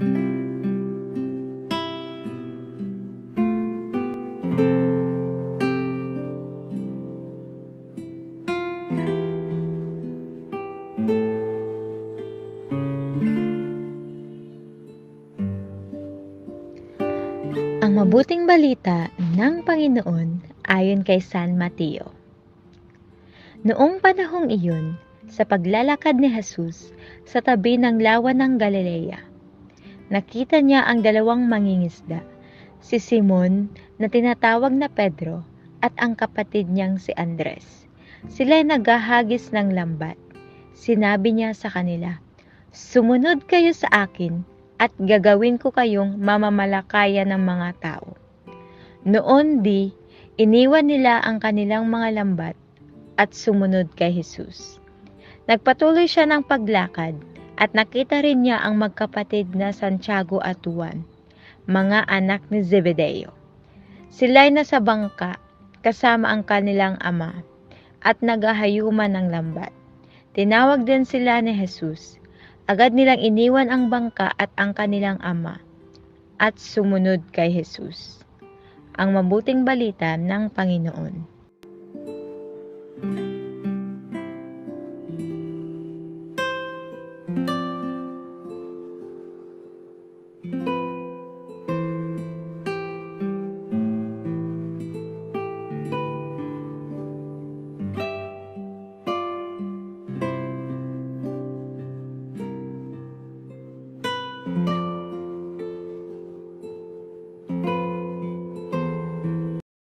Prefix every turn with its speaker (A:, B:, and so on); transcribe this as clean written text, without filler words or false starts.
A: Ang mabuting balita ng Panginoon ayon kay San Mateo. Noong panahong iyon, sa paglalakad ni Jesus sa tabi ng lawa ng Galilea, nakita niya ang dalawang mangingisda, si Simon na tinatawag na Pedro at ang kapatid niyang si Andres. Sila'y naghahagis ng lambat. Sinabi niya sa kanila, "Sumunod kayo sa akin at gagawin ko kayong mamamalakayan ng mga tao." Noon iniwan nila ang kanilang mga lambat at sumunod kay Jesus. Nagpatuloy siya ng paglakad at nakita rin niya ang magkapatid na Santiago at Juan, mga anak ni Zebedeo. Sila'y nasa bangka kasama ang kanilang ama at naghahayuman ng lambat. Tinawag din sila ni Jesus. Agad nilang iniwan ang bangka at ang kanilang ama at sumunod kay Jesus. Ang mabuting balita ng Panginoon.